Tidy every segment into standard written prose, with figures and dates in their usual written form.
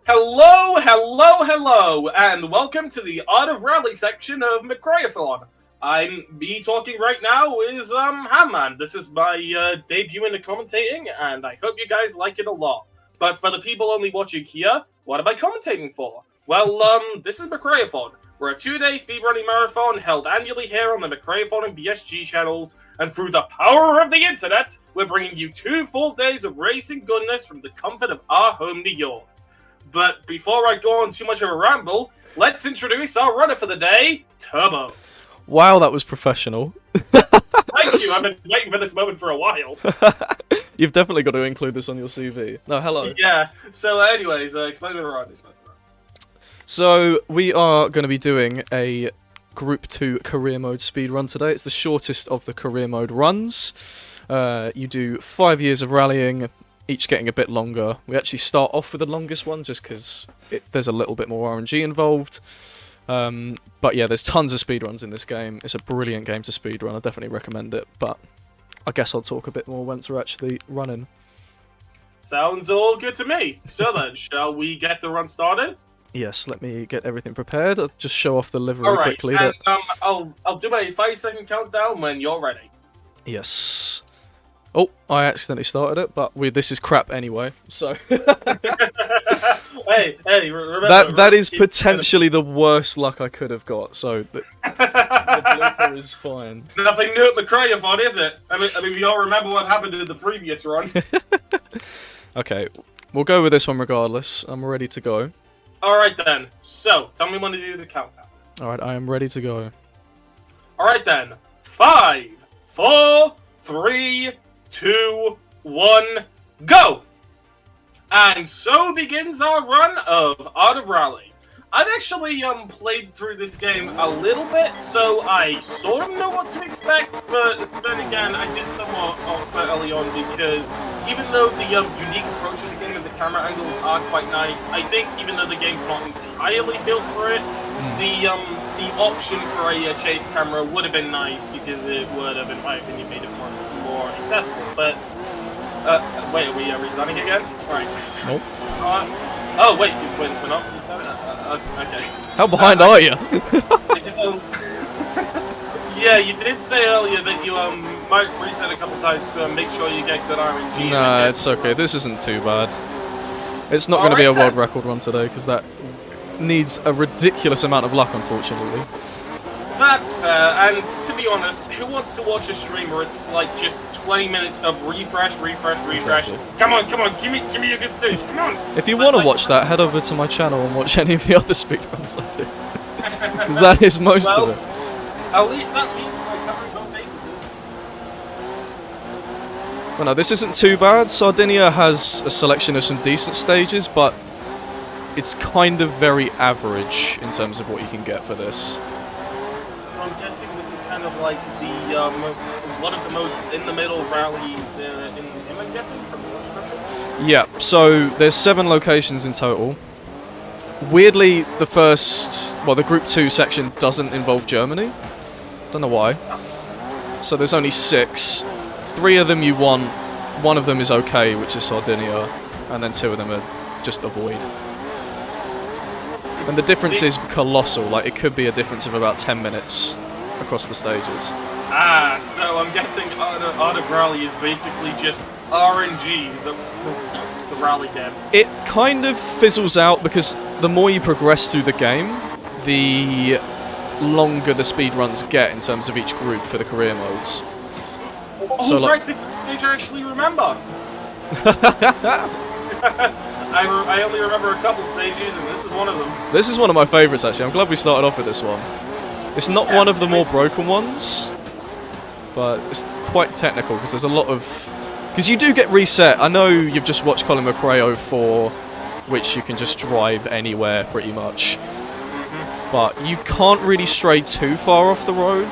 Hello, hello, hello, and welcome to the Art of Rally section of McRaeathon. Me talking right now is Hamman. This is my debut into commentating, and I hope you guys like it a lot. But for the people only watching here, what am I commentating for? Well, this is McRaeathon. We're a 2-day speedrunning marathon held annually here on the McRaeathon and BSG channels, and through the power of the internet, we're bringing you 2 full days of racing goodness from the comfort of our home to yours. But before I go on too much of a ramble, let's introduce our runner for the day, Turbo. Wow, that was professional. Thank you, I've been waiting for this moment for a while. You've definitely got to include this on your CV. No, hello. Yeah, so anyways, explain the run. So, we are going to be doing a Group 2 career mode speedrun today. It's the shortest of the career mode runs. You do 5 years of rallying, each getting a bit longer. We actually start off with the longest one just because there's a little bit more RNG involved. But yeah, there's tons of speedruns in this game. It's a brilliant game to speedrun. I definitely recommend it, but I guess I'll talk a bit more once we're actually running. Sounds all good to me. So then, shall we get the run started? Yes, let me get everything prepared. I'll just show off the livery Alright, quickly. and I'll do a 5-second countdown when you're ready. Yes. Oh, I accidentally started it, but this is crap anyway, so... hey, remember... That is potentially the worst luck I could have got, so... The blooper is fine. Nothing new at McRaeathon, is it? I mean, we all remember what happened in the previous run. Okay, we'll go with this one regardless. I'm ready to go. Alright then, so, tell me when to do the countdown. Alright, I am ready to go. Alright then, 5, 4, 3, 2, 1, go! And so begins our run of Art of Rally. I've actually played through this game a little bit, so I sort of know what to expect, but then again, I did somewhat early on because even though the unique approach of the game and the camera angles are quite nice, I think even though the game's not entirely built for it, the option for a chase camera would have been nice because it would have, in my opinion, made it more accessible. But wait, are we restarting again? Right. Nope. Oh wait, we're not restarting. Okay. How behind are you? So, yeah, you did say earlier that you might reset a couple times to make sure you get good RNG. Nah, it's okay. This isn't too bad. It's not going to be a world record run today because that needs a ridiculous amount of luck, unfortunately. That's fair, and to be honest, who wants to watch a stream where it's like just 20 minutes of refresh? Exactly. Come on, give me a good stage, come on! If you want to watch that, head over to my channel and watch any of the other speedruns I do. Because that is most of it. At least that means we're covering both bases. Well, no, this isn't too bad. Sardinia has a selection of some decent stages, but it's kind of very average in terms of what you can get for this. I'm guessing this is kind of like the one of the most in-the-middle rallies am I guessing from the structure? Yeah, so there's 7 locations in total. Weirdly, the Group 2 section doesn't involve Germany. Don't know why. So there's only 6. 3 of them you want. 1 of them is okay, which is Sardinia, and then 2 of them are just avoid. And the difference is colossal, like it could be a difference of about 10 minutes across the stages. Ah, so I'm guessing Art of Rally is basically just RNG, the rally game. It kind of fizzles out because the more you progress through the game, the longer the speedruns get in terms of each group for the career modes. Oh, so, right, this stage I actually remember. I only remember a couple stages, and this is one of them. This is one of my favourites, actually. I'm glad we started off with this one. It's not one of the more broken ones, but it's quite technical, because there's a lot of... Because you do get reset. I know you've just watched Colin McRae 04, which you can just drive anywhere, pretty much. But you can't really stray too far off the road.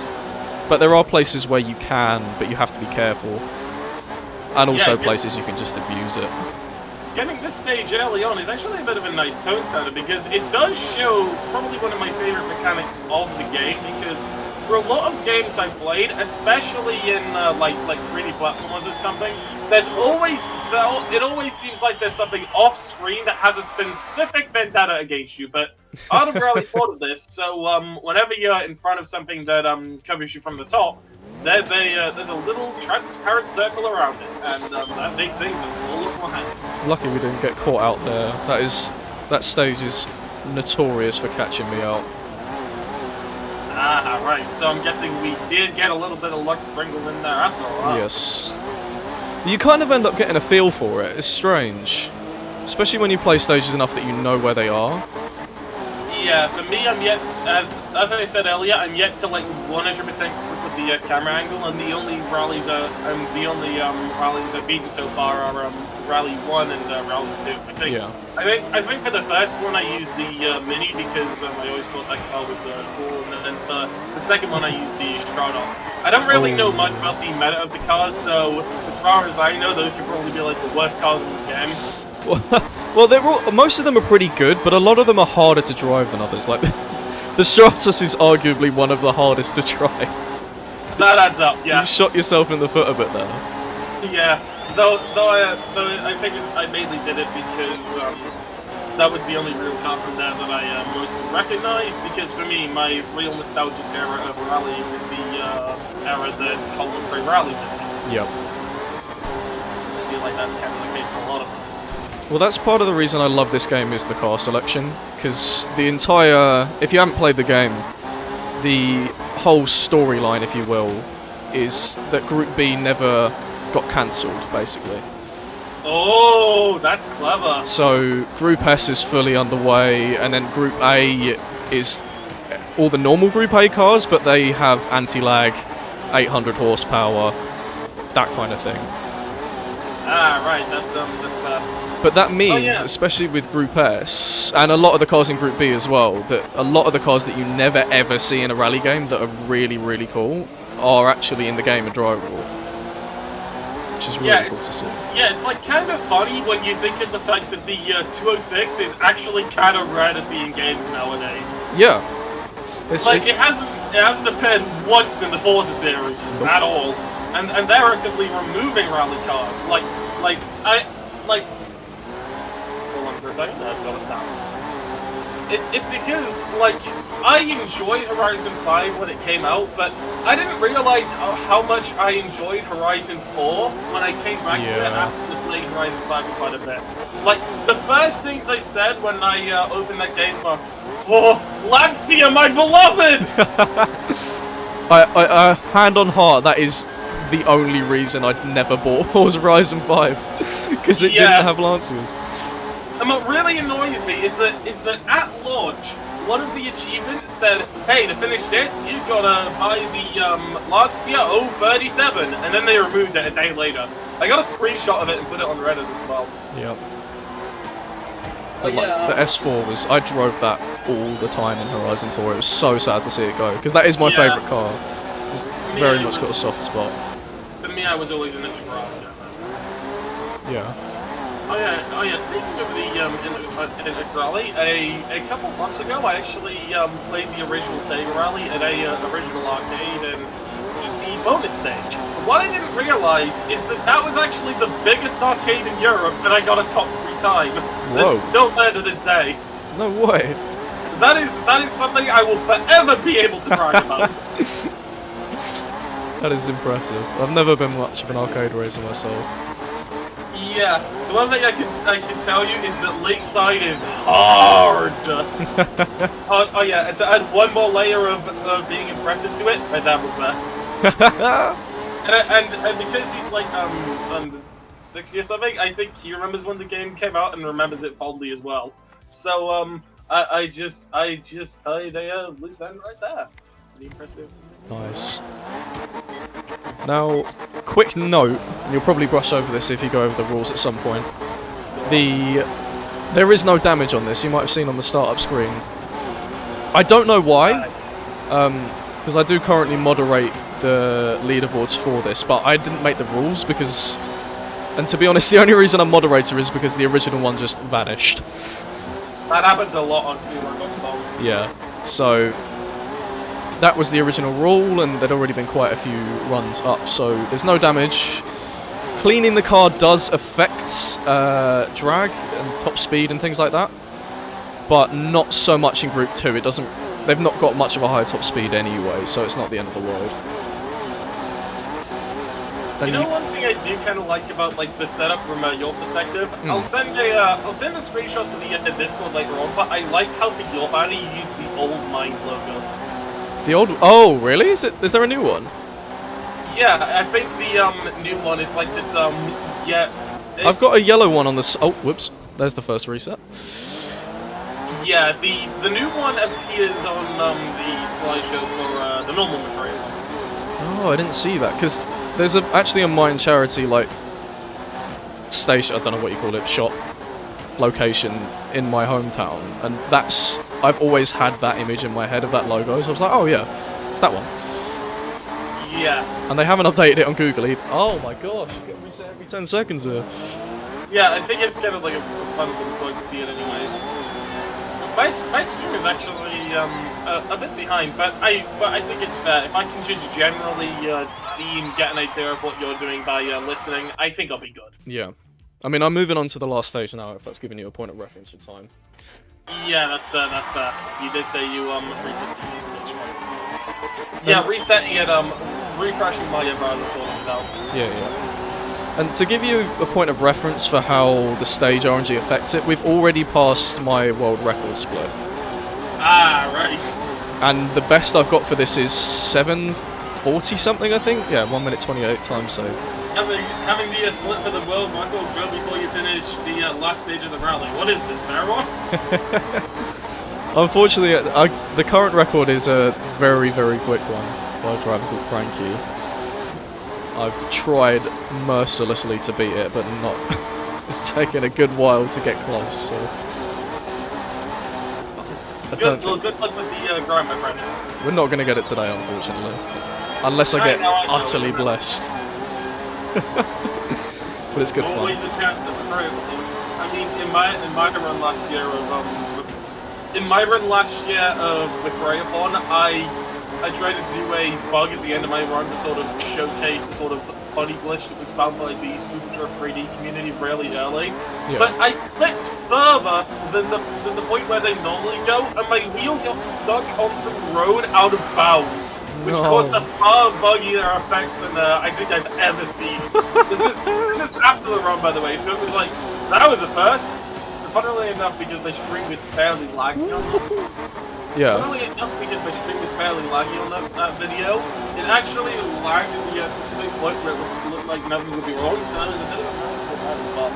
But there are places where you can, but you have to be careful. And also places you can just abuse it. Getting this stage early on is actually a bit of a nice tone setter because it does show probably one of my favorite mechanics of the game because for a lot of games I've played, especially in like 3D platformers or something, there's always it always seems like there's something off screen that has a specific vendetta against you. But Art of Rally thought of this, so whenever you're in front of something that covers you from the top, there's a little transparent circle around it, and that makes things a little more handy. Lucky we didn't get caught out there. That stage is notorious for catching me out. Ah, right. So I'm guessing we did get a little bit of luck sprinkled in there after all. Yes. You kind of end up getting a feel for it. It's strange. Especially when you play stages enough that you know where they are. Yeah, for me, I'm yet, as I said earlier, I'm yet to like 100% click with the camera angle, and the only rallies I've beaten so far are Rally 1 and Rally 2. I think for the first one I used the Mini because I always thought that car was cool, and then for the second one I used the Stratos. I don't really know much about the meta of the cars, so as far as I know, those could probably be like the worst cars in the game. Well, most of them are pretty good, but a lot of them are harder to drive than others. Like, the Stratos is arguably one of the hardest to drive. That adds up, yeah. You shot yourself in the foot a bit there. Yeah, though I think I mainly did it because that was the only real car from there that I mostly recognized. Because for me, my real nostalgic era of rallying is the era that Colin Free Rally did. Yep. I feel like that's kind of the case for a lot of us. Well, that's part of the reason I love this game is the car selection, because the entire... If you haven't played the game, the whole storyline, if you will, is that Group B never got cancelled, basically. Oh, that's clever. So, Group S is fully underway, and then Group A is all the normal Group A cars, but they have anti-lag, 800 horsepower, that kind of thing. Ah, right, that's fair. But that means, especially with Group S, and a lot of the cars in Group B as well, that a lot of the cars that you never ever see in a rally game that are really, really cool are actually in the game and drivable. Which is really cool to see. Yeah, it's like kind of funny when you think of the fact that the 206 is actually kind of rare to see in games nowadays. Yeah. It hasn't appeared once in the Forza series at all. And they're actively removing rally cars. Hold on for a second, I've got to stop. It's because, like, I enjoyed Horizon 5 when it came out, but I didn't realize how much I enjoyed Horizon 4 when I came back to it after playing Horizon 5 quite a bit. Like, the first things I said when I opened that game were, "Oh, Lancia, my beloved!" I hand on heart, that is the only reason I'd never bought Forza Horizon 5, because it didn't have Lancias. And what really annoys me is that at launch, one of the achievements said, "Hey, to finish this, you've got to buy the Lancia 037," and then they removed it a day later. I got a screenshot of it and put it on Reddit as well. Yep. The S4 was... I drove that all the time in Horizon 4. It was so sad to see it go, because that is my favourite car. It's very much got a soft spot. For me, I was always in the garage. Yeah. Oh yeah. Speaking of the Inter Rally, a couple months ago, I actually played the original Sega Rally at a original arcade and the bonus stage. What I didn't realize is that was actually the biggest arcade in Europe that I got a top 3 time. Whoa. It's still there to this day. No way. That is something I will forever be able to brag about. That is impressive. I've never been much of an arcade racer myself. Yeah, the one thing I can tell you is that Lakeside is hard. Oh yeah, and to add one more layer of being impressive to it, my dad was there. and because he's like 60 or something, I think he remembers when the game came out and remembers it fondly as well. So I just lose that right there. Pretty impressive. Nice. Now, quick note, and you'll probably brush over this if you go over the rules at some point. There is no damage on this, you might have seen on the startup screen. I don't know why, because I do currently moderate the leaderboards for this, but I didn't make the rules because... And to be honest, the only reason I'm moderator is because the original one just vanished. That happens a lot on speedrun.com. Yeah, so... that was the original rule, and there'd already been quite a few runs up, so there's no damage. Cleaning the car does affect drag and top speed and things like that, but not so much in Group 2. It doesn't. They've not got much of a high top speed anyway, so it's not the end of the world. And you know, one thing I do kind of like about like the setup from your perspective. I'll send a screenshot to the Discord later on, but I like how for your body you use the old Mind logo. The old. Oh, really? Is there a new one? Yeah, I think the new one is like this. Yeah. I've got a yellow one on this. Oh, whoops. There's the first reset. Yeah, the new one appears on the slideshow for the normal McRaeathon. Oh, I didn't see that, because there's actually a Mine Charity, like, station, I don't know what you call it, shop, location in my hometown, and I've always had that image in my head of that logo, so I was like, oh yeah, it's that one. Yeah. And they haven't updated it on Google either. Oh my gosh, you get reset every 10 seconds here. Yeah, I think it's kind of like a fun thing to see it anyways. My stream is actually a bit behind, but I think it's fair. If I can just generally see and get an idea of what you're doing by listening, I think I'll be good. Yeah. I mean, I'm moving on to the last stage now, if that's giving you a point of reference for time. Yeah, that's fair. You did say you reset the stage twice. Yeah, resetting it, refreshing my browser sorting it out. Yeah. And to give you a point of reference for how the stage RNG affects it, we've already passed my world record split. Ah, right. And the best I've got for this is 7:40 something, I think? Yeah, 1 minute 28 time save. Having the split for the world record well before you finish the last stage of the rally. What is this, marijuana? Unfortunately, the current record is a very, very quick one by a driver called Cranky. I've tried mercilessly to beat it, but not. It's taken a good while to get close, so. Good luck with the grind, my friend. We're not going to get it today, unfortunately. Unless I get utterly blessed. But it's good fun. Always a chance at the group. I mean, in my run last year of McRaeathon, I tried to do a bug at the end of my run to sort of showcase the sort of funny glitch that was found by the Super Truck 3D community really early. Yeah. But I clicked further than the point where they normally go, and my wheel got stuck on some road out of bounds, which caused a far buggier effect than I think I've ever seen. This was just after the run, by the way, so it was like, that was a first. Funnily enough, because my stream was fairly laggy on that. Yeah. Funnily enough, because my stream was fairly laggy on that video, it actually lagged at the specific point where it looked like nothing would be wrong, so I was a bit of a fan for that as well.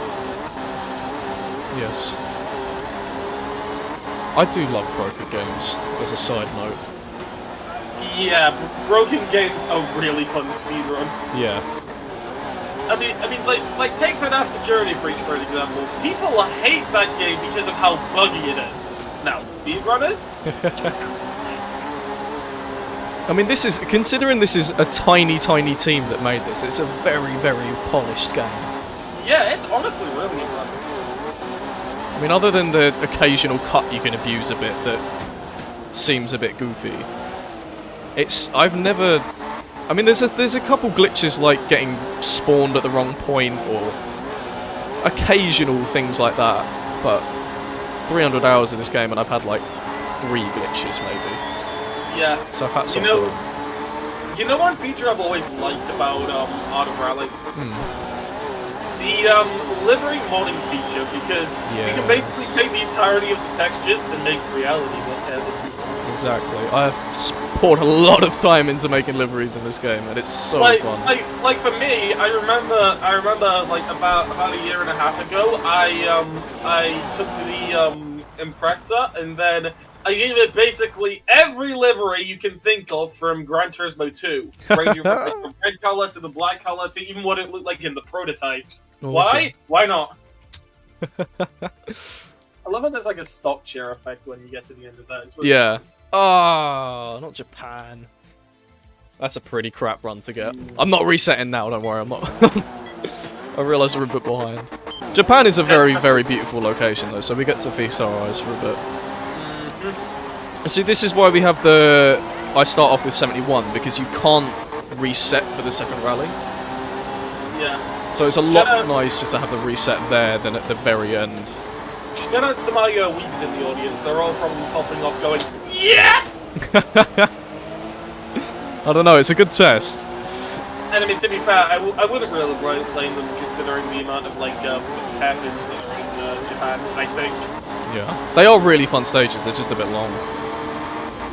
Yes. I do love broken games, as a side note. Yeah, broken games are really fun to speedrun. Yeah. I mean, like take FNAF Security Breach for an example. People hate that game because of how buggy it is. Now, speedrunners? I mean, considering this is a tiny team that made this, it's a very, very polished game. Yeah, it's honestly really impressive. I mean, other than the occasional cut you can abuse a bit that seems a bit goofy, I've never... I mean, there's a couple glitches like getting spawned at the wrong point or occasional things like that, but 300 hours of this game and I've had like 3 glitches maybe. Yeah. So hats off to them. You know one feature I've always liked about Art of Rally? The livery modding feature, because you can basically take the entirety of the textures and make reality look as it. Exactly. I've poured a lot of time into making liveries in this game, and it's so fun. Like for me, I remember like about a year and a half ago, I took the Impreza, and then I gave it basically every livery you can think of from Gran Turismo 2, ranging from the red color to the black color to even what it looked like in the prototypes. Awesome. Why? Why not? I love how there's like a stock chair effect when you get to the end of that. It's really yeah. Oh, not Japan. That's a pretty crap run to get. I'm not resetting now, don't worry, I'm not. I realise we're a bit behind. Japan is a very, very beautiful location though, so we get to feast our eyes for a bit. See, this is why we have the I start off with 71 because you can't reset for the second rally. Yeah. So it's a lot nicer to have the reset there than at the very end. Shout out to my weebs in the audience. They're all probably popping off going, yeah! I don't know, it's a good test. And I mean, to be fair, I wouldn't really blame them considering the amount of, like, packets that are in Japan, I think. Yeah. They are really fun stages, they're just a bit long.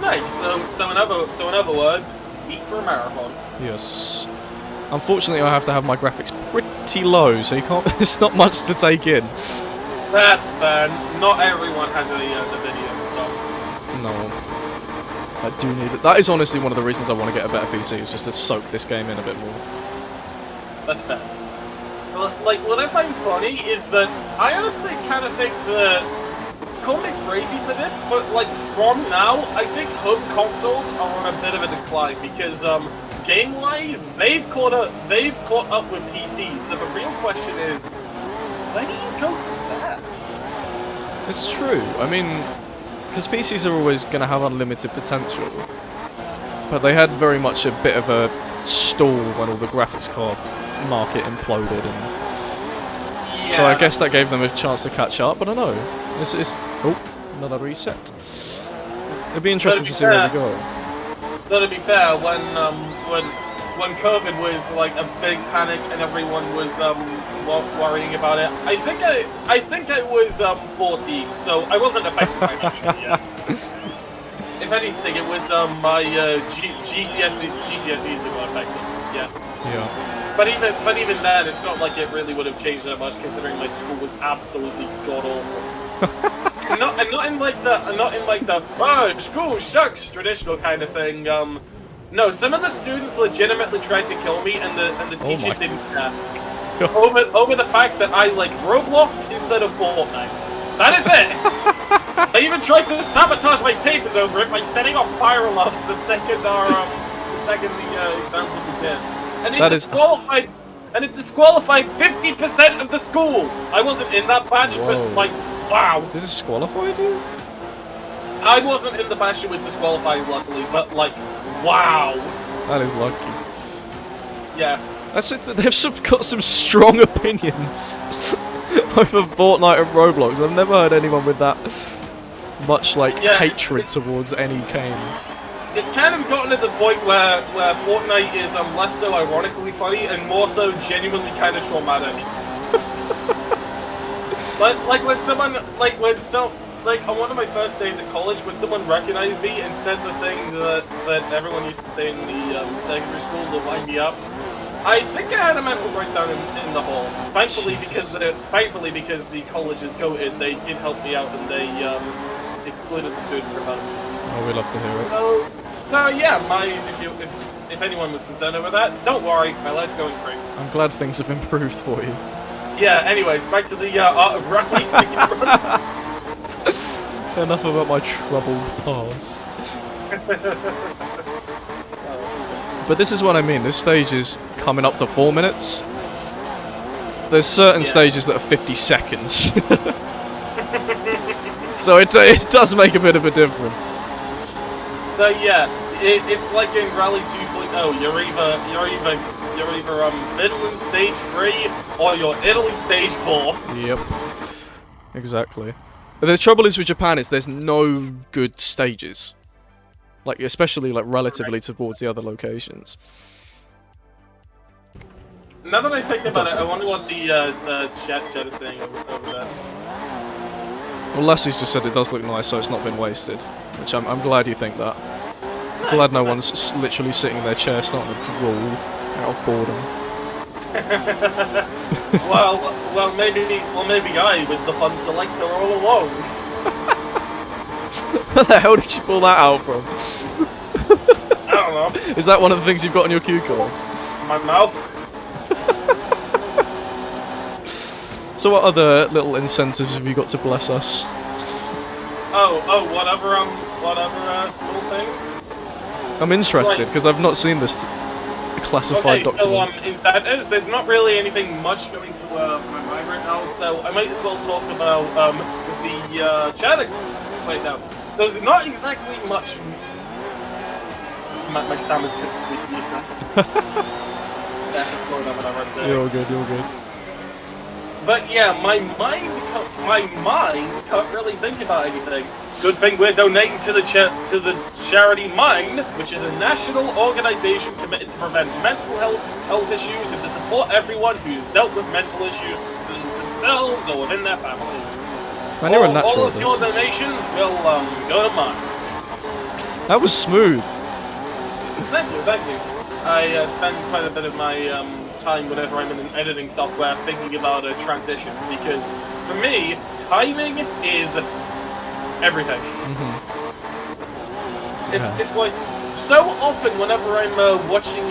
Nice. So in other words, eat for a marathon. Yes. Unfortunately, I have to have my graphics pretty low, so you can't. It's not much to take in. That's fair. Not everyone has a video and stuff. No. I do need it. That is honestly one of the reasons I want to get a better PC, is just to soak this game in a bit more. That's fair. Like, what I find funny is that I honestly kind of think that, call me crazy for this, but like from now, I think home consoles are on a bit of a decline because game-wise, they've caught up with PCs. So the real question is, where do you go from there? It's true. I mean, because PCs are always going to have unlimited potential, but they had very much a bit of a stall when all the graphics card market imploded, and Yeah. so I guess that gave them a chance to catch up. I don't know. It's oh, another reset. It'd be interesting to see where we go. Though to be fair, when COVID was like a big panic and everyone was worrying about it, I think I was 14, so I wasn't affected financially yet. If anything, it was my GCSEs that got affected. Yeah. Yeah. But even then, it's not like it really would have changed that much, considering my school was absolutely god awful. and not in like the oh, school sucks traditional kind of thing. No, some of the students legitimately tried to kill me, and the teacher didn't care. over the fact that I like Roblox instead of Fortnite. That is it. I even tried to sabotage my papers over it by setting off fire alarms the second the exams would begin. And it disqualified 50% of the school. I wasn't in that batch, but like, wow. This is disqualified you? I wasn't in the batch that was disqualified, luckily, but like, wow. That is lucky. Yeah. That's it. They've got some strong opinions over Fortnite and Roblox. I've never heard anyone with that much like hatred towards any game. It's kind of gotten to the point where Fortnite is less so ironically funny and more so genuinely kind of traumatic. like on one of my first days at college, when someone recognized me and said the thing that everyone used to say in the secondary school to wind me up, I think I had a mental breakdown in the hall. Thankfully, because the college is goated, they did help me out and they excluded the student from them. Oh, we love to hear it. So yeah, if anyone was concerned over that, don't worry, my life's going great. I'm glad things have improved for you. Yeah. Anyways, back to the art of rugby speedrun. Enough about my troubled past. But this is what I mean. This stage is coming up to 4 minutes. There's certain stages that are 50 seconds. So it does make a bit of a difference. So yeah, it's like in Rally 2.0. You're either Italy stage 3 or you're Italy stage 4. Yep. Exactly. The trouble is with Japan is there's no good stages. Like, especially like relatively towards the other locations. Now that I think about it, I wonder what the chat is saying over there. Well, Lassie's just said it does look nice, so it's not been wasted. Which I'm glad you think that. I'm glad no one's literally sitting in their chair starting to drool out of boredom. well, maybe I was the fun selector all along. Where the hell did you pull that out from? I don't know. Is that one of the things you've got on your cue cards? My mouth. So what other little incentives have you got to bless us? Whatever small things. I'm interested because I've not seen this classified document. So incentives, there's not really anything much going to my mind right now, so I might as well talk about the chat right now. There's not exactly much. my stammer's couldn't speak to you, so. Yeah, just slow down whenever I say. You're all good, you're all good. But yeah, my mind can't really think about anything. Good thing we're donating to the charity Mind, which is a national organization committed to prevent mental health issues and to support everyone who's dealt with mental issues themselves or within their family. Man, you're a natural all at of your this. donations will go to Mind. That was smooth. Thank you, thank you. I spend quite a bit of my time whenever I'm in an editing software thinking about a transition, because for me, timing is everything. It's like so often whenever I'm watching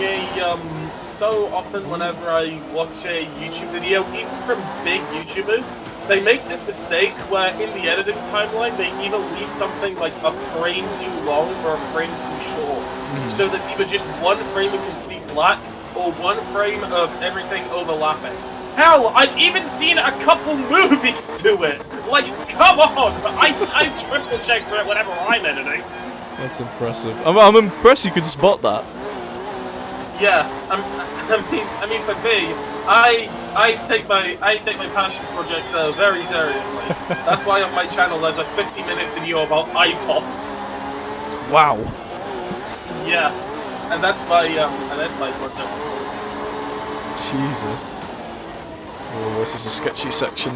whenever I watch a YouTube video, even from big YouTubers, they make this mistake where in the editing timeline they either leave something like a frame too long or a frame too short. So there's either just one frame of complete black or one frame of everything overlapping. Hell, I've even seen a couple movies do it! Like, come on! I triple check for it whenever I'm editing. That's impressive. I'm impressed you could spot that. Yeah, I mean for me, I take my passion projects very seriously. That's why on my channel there's a 50-minute video about iPods. Wow. Yeah, and that's my project. Jesus. Oh, this is a sketchy section.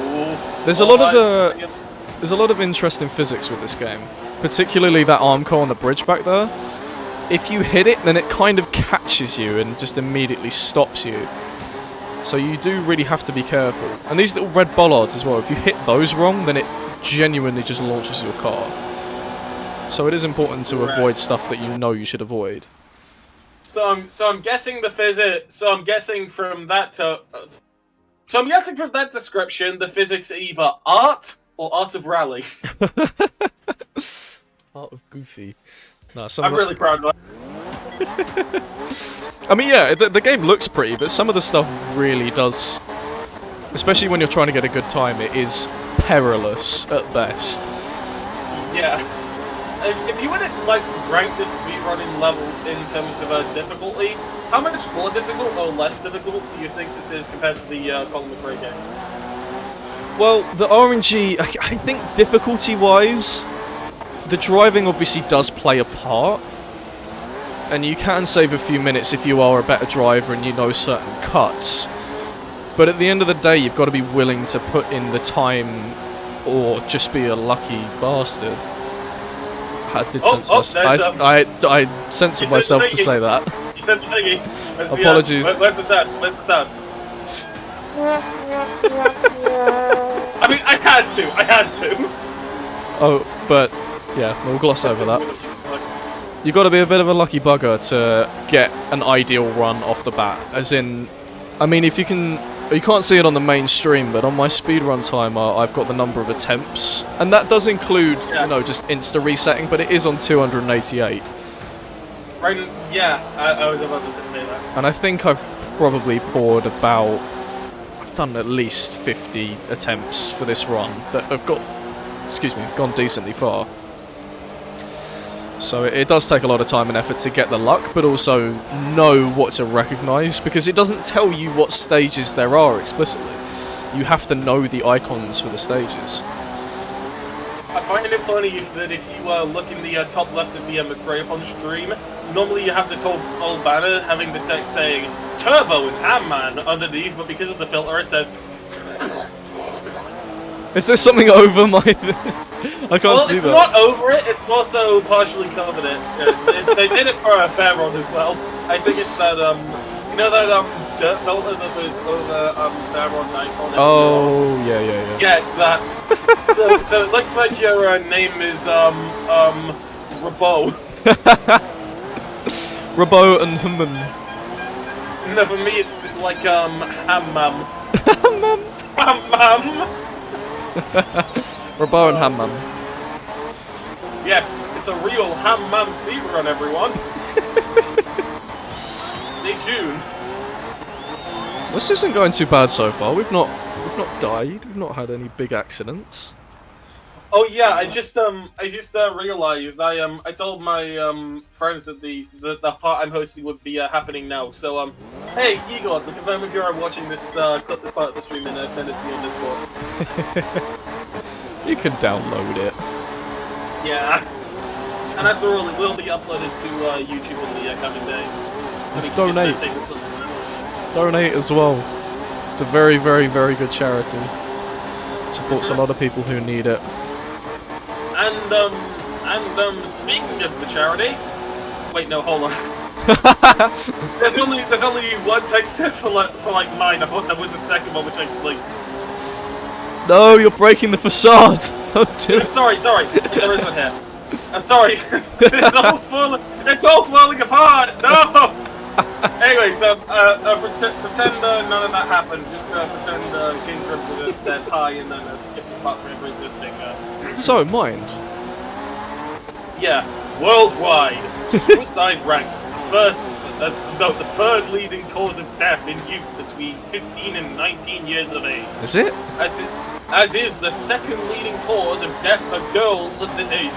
Ooh. There's a lot of interesting physics with this game, particularly that arm core on the bridge back there. If you hit it, then it kind of catches you and just immediately stops you. So you do really have to be careful. And these little red bollards as well, if you hit those wrong, then it genuinely just launches your car. So it is important to avoid stuff that you know you should avoid. So I'm guessing the physics. So I'm guessing from that description, the physics are either art or art of rally. Art of goofy. No, I'm really proud of that. I mean, yeah, the game looks pretty, but some of the stuff really does, especially when you're trying to get a good time, it is perilous at best. Yeah. If you were to like rank this speedrunning level in terms of difficulty, how much more difficult or less difficult do you think this is compared to the Colin McRae games? Well, the RNG, I think difficulty-wise, the driving obviously does play a part, and you can save a few minutes if you are a better driver and you know certain cuts. But at the end of the day, you've got to be willing to put in the time or just be a lucky bastard. I did censored myself to say that. You said the thingy. Apologies. Where's the sound? Where's the sound? I mean, I had to. Oh, but yeah, we'll gloss over that. You've got to be a bit of a lucky bugger to get an ideal run off the bat. As in, I mean, if you can't see it on the main stream, but on my speedrun timer, I've got the number of attempts, and that does include, you know, just insta resetting, but it is on 288. Right? Yeah, I was about to say that. And I think I've probably poured about, I've done at least 50 attempts for this run that have gone decently far. So it does take a lot of time and effort to get the luck, but also know what to recognise, because it doesn't tell you what stages there are explicitly. You have to know the icons for the stages. I find it funny that if you look in the top left of the McRaeathon stream, normally you have this whole banner having the text saying Turbo and Ham-Man underneath, but because of the filter it says... Is there something over my... I can't see that. It's not over it, it's also partially covered it. They did it for a fair run as well. I think it's that, you know that dirt filter that was over fair run night on it? Oh, yeah. Yeah, it's that. so it looks like your name is, Rabo. Rabo and Hammam. No, for me it's like, Hammam. Hammam. Hammam. Rabo and Hammam. Yes, it's a real Hammam speedrun, everyone. Stay tuned. This isn't going too bad so far. We've not died. We've not had any big accidents. Oh yeah, I just realized I told my friends that the part I'm hosting would be happening now. So hey Igor, to confirm if you're watching this, clip this part of the stream and send it to me on Discord. You can download it. Yeah, and after all, it will be uploaded to YouTube in the coming days. So we can Donate. just, take a look at Donate as well. It's a very, very, very good charity. Supports a lot of people who need it. And speaking of the charity, wait, no, hold on. there's only one text for mine. I thought there was a second one, which I like. No, you're breaking the facade. Don't do I'm it. sorry. There is one here. I'm sorry. It's all falling apart. No. Anyway, so pretend none of that happened. Just pretend King Crimson said hi and then skip the spot for ever existing. So, mind. Yeah, worldwide, suicide ranked the third leading cause of death in youth between 15 and 19 years of age. Is it? As is the second leading cause of death for girls at this age.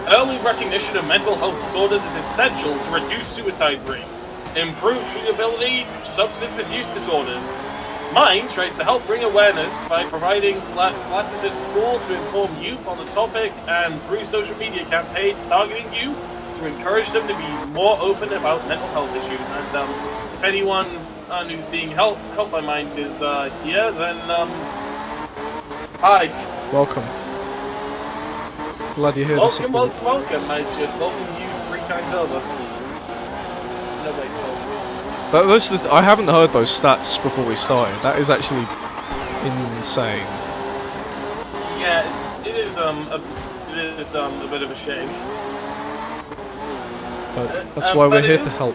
Early recognition of mental health disorders is essential to reduce suicide rates, improve treatability of substance abuse disorders. Mind tries to help bring awareness by providing classes at school to inform youth on the topic and through social media campaigns targeting youth to encourage them to be more open about mental health issues. And if anyone who's being helped by Mind is here, then hi. Welcome. Glad you're here. Welcome. I just welcome you 3 times over. No wait, hold. I haven't heard those stats before we started. That is actually insane. Yeah, it is a bit of a shame. But that's why we're here to help.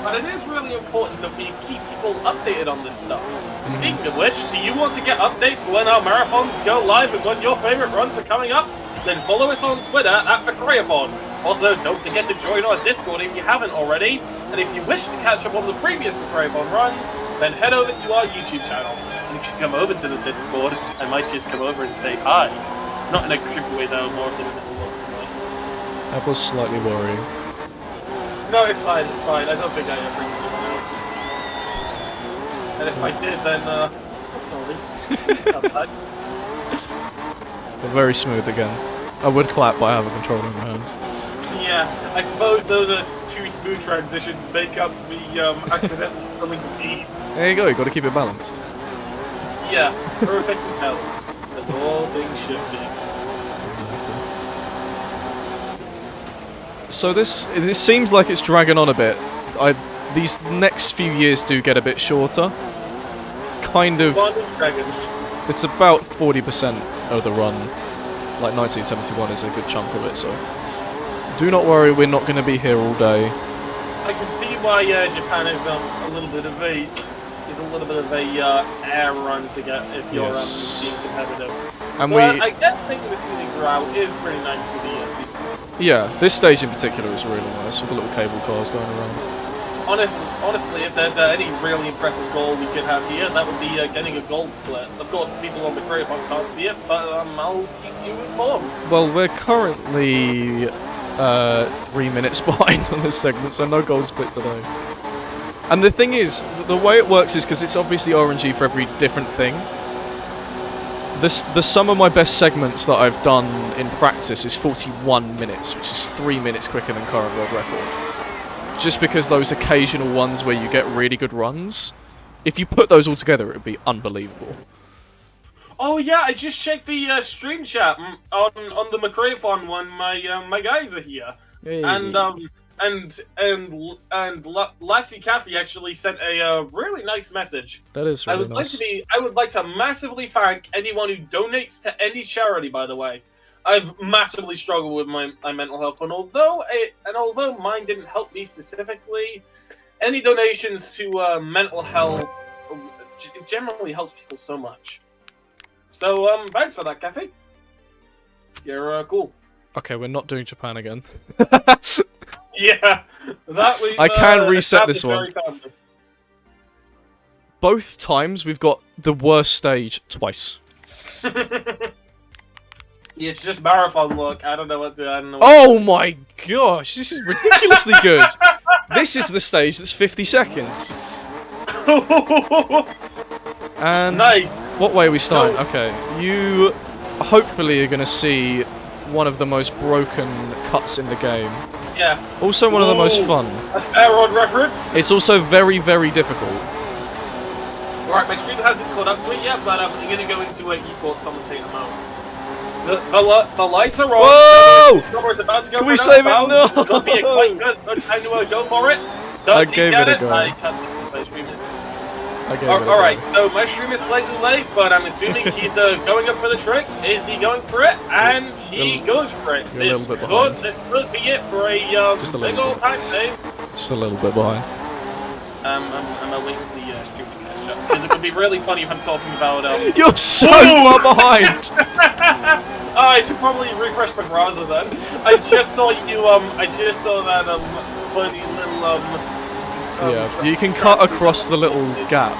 But it is really important that we keep people updated on this stuff. Speaking of which, do you want to get updates for when our marathons go live and when your favorite runs are coming up? Then follow us on Twitter at McRaeathon. Also, don't forget to join our Discord if you haven't already. And if you wish to catch up on the previous McRaeathon runs, then head over to our YouTube channel. And if you come over to the Discord, I might just come over and say hi. Not in a creepy way though, more so in a little way. That was slightly worrying. No, it's fine. I don't think I ever did. And if I did, then, sorry. It's not bad. They're very smooth again. I would clap, but I have a controller in my hands. Yeah, I suppose those 2 smooth transitions make up the accidentally spilling the beans. There you go, you got to keep it balanced. Yeah, perfect balance, as all things should be. Exactly. So this seems like it's dragging on a bit. These next few years do get a bit shorter. It's kind of... Dragons. It's about 40% of the run. Like 1971 is a good chunk of it, so... Do not worry, we're not going to be here all day. I can see why Japan is a little bit of a air run to get if you're being competitive. And but I guess thinking the scenic route is pretty nice for the ESP. Yeah, this stage in particular is really nice with the little cable cars going around. Honestly, if there's any really impressive goal we could have here, that would be getting a gold split. Of course, the people on the McRaeathon can't see it, but I'll keep you informed. Well, we're currently 3 minutes behind on this segment, so no gold split today. And the thing is, the way it works is because it's obviously RNG for every different thing. The sum of my best segments that I've done in practice is 41 minutes, which is 3 minutes quicker than current world record. Just because those occasional ones where you get really good runs, if you put those all together, it would be unbelievable. Oh yeah, I just checked the stream chat on the McRaeathon one. My guys are here, Hey. and Lassie Caffey actually sent a really nice message. That is really nice. I would like to massively thank anyone who donates to any charity. By the way, I've massively struggled with my mental health, and although mine didn't help me specifically, any donations to mental health generally helps people so much. So thanks for that, Caffey. You're cool. Okay, we're not doing Japan again. Yeah, that we. I can reset this one. Both times we've got the worst stage twice. It's just marathon look. I don't know what to. I don't know. Oh my gosh, this is ridiculously good. This is the stage that's 50 seconds. And Nice. what way are we starting? Okay, you hopefully are going to see one of the most broken cuts in the game. Yeah. Also one of the most fun. A fair on reference. It's also very, very difficult. Alright, my stream hasn't caught up to it yet, but I'm going to go into an esports commentator mode. The lights are on. Whoa! The camera's about to go. Can for we another save it? bound. No! It's going to be a quite good time to go for it. I Does he gave get it a it? go. I can't my stream. Okay, Alright, so my stream is slightly late, but I'm assuming he's going up for the trick. Is he going for it? And he goes for it. You're a little bit behind. This could be it for a Just a big little old time save. Just a little bit behind. I'm awaiting the stream to catch up. Because it would be really funny if I'm talking about... You're so far behind! Oh, I should probably refresh my browser then. I just saw you, I just saw that, funny little, yeah, you can cut across the little gap.